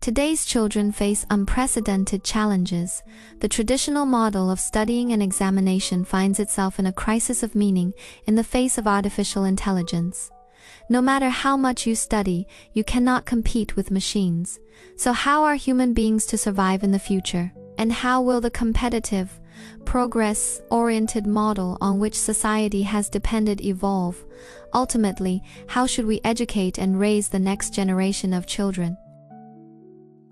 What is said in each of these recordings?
Today's children face unprecedented challenges. The traditional model of studying and examination finds itself in a crisis of meaning in the face of artificial intelligence. No matter how much you study, you cannot compete with machines. So how are human beings to survive in the future? And how will the competitive, progress-oriented model on which society has depended evolve? Ultimately, how should we educate and raise the next generation of children?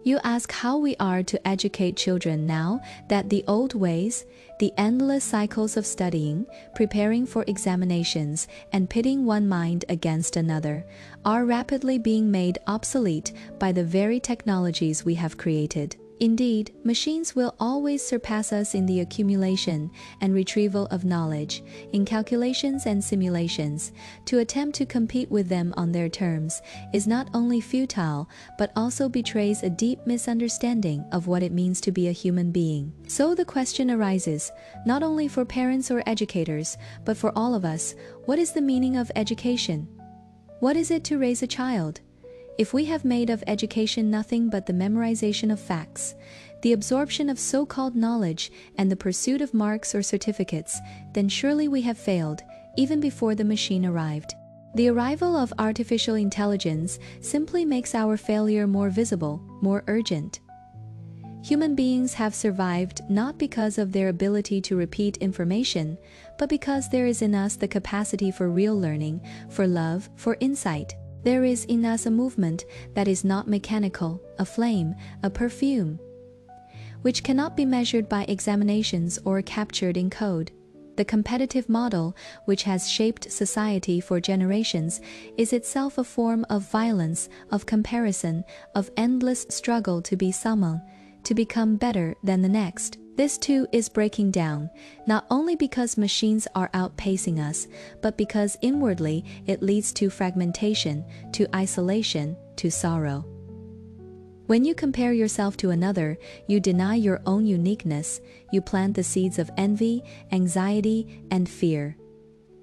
You ask how we are to educate children now that the old ways, the endless cycles of studying, preparing for examinations, and pitting one mind against another, are rapidly being made obsolete by the very technologies we have created. Indeed, machines will always surpass us in the accumulation and retrieval of knowledge, in calculations and simulations. To attempt to compete with them on their terms is not only futile, but also betrays a deep misunderstanding of what it means to be a human being. So the question arises, not only for parents or educators, but for all of us, what is the meaning of education? What is it to raise a child? If we have made of education nothing but the memorization of facts, the absorption of so-called knowledge, and the pursuit of marks or certificates, then surely we have failed, even before the machine arrived. The arrival of artificial intelligence simply makes our failure more visible, more urgent. Human beings have survived not because of their ability to repeat information, but because there is in us the capacity for real learning, for love, for insight. There is in us a movement that is not mechanical, a flame, a perfume, which cannot be measured by examinations or captured in code. The competitive model, which has shaped society for generations, is itself a form of violence, of comparison, of endless struggle to be someone, to become better than the next. This too is breaking down, not only because machines are outpacing us, but because inwardly it leads to fragmentation, to isolation, to sorrow. When you compare yourself to another, you deny your own uniqueness, you plant the seeds of envy, anxiety, and fear.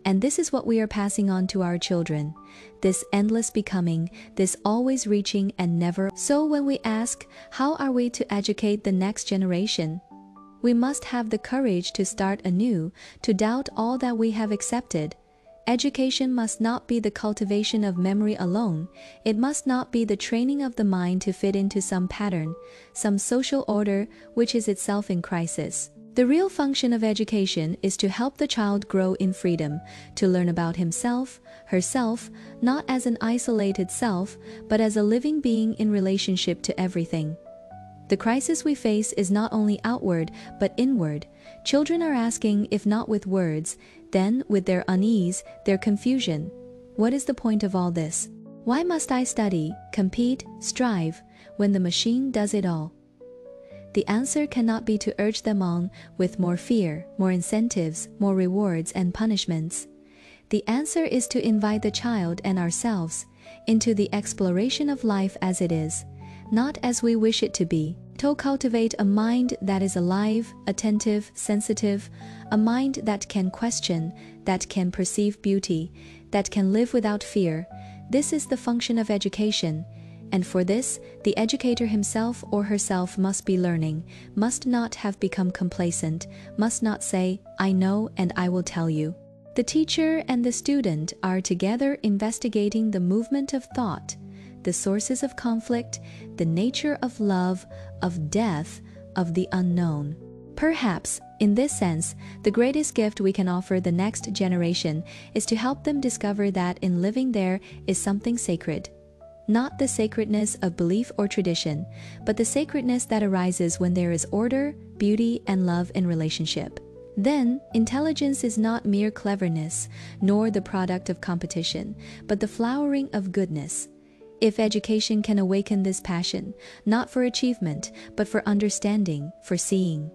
And this is what we are passing on to our children, this endless becoming, this always reaching and never. So when we ask, how are we to educate the next generation? We must have the courage to start anew, to doubt all that we have accepted. Education must not be the cultivation of memory alone. It must not be the training of the mind to fit into some pattern, some social order which is itself in crisis. The real function of education is to help the child grow in freedom, to learn about himself, herself, not as an isolated self, but as a living being in relationship to everything. The crisis we face is not only outward, but inward. Children are asking, if not with words, then with their unease, their confusion. What is the point of all this? Why must I study, compete, strive, when the machine does it all? The answer cannot be to urge them on with more fear, more incentives, more rewards and punishments. The answer is to invite the child and ourselves into the exploration of life as it is, not as we wish it to be, to cultivate a mind that is alive, attentive, sensitive, a mind that can question, that can perceive beauty, that can live without fear. This is the function of education, and for this, the educator himself or herself must be learning, must not have become complacent, must not say, I know and I will tell you. The teacher and the student are together investigating the movement of thought, the sources of conflict, the nature of love, of death, of the unknown. Perhaps, in this sense, the greatest gift we can offer the next generation is to help them discover that in living there is something sacred. Not the sacredness of belief or tradition, but the sacredness that arises when there is order, beauty, and love in relationship. Then, intelligence is not mere cleverness, nor the product of competition, but the flowering of goodness. If education can awaken this passion, not for achievement, but for understanding, for seeing.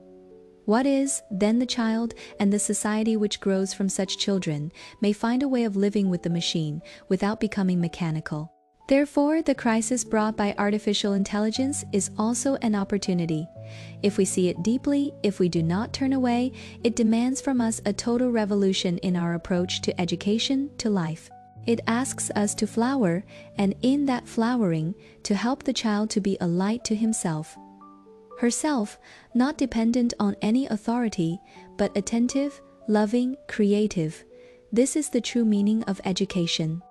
What is, then the child and the society which grows from such children may find a way of living with the machine without becoming mechanical. Therefore, the crisis brought by artificial intelligence is also an opportunity. If we see it deeply, if we do not turn away, it demands from us a total revolution in our approach to education, to life. It asks us to flower, and in that flowering, to help the child to be a light to himself, herself, not dependent on any authority, but attentive, loving, creative. This is the true meaning of education.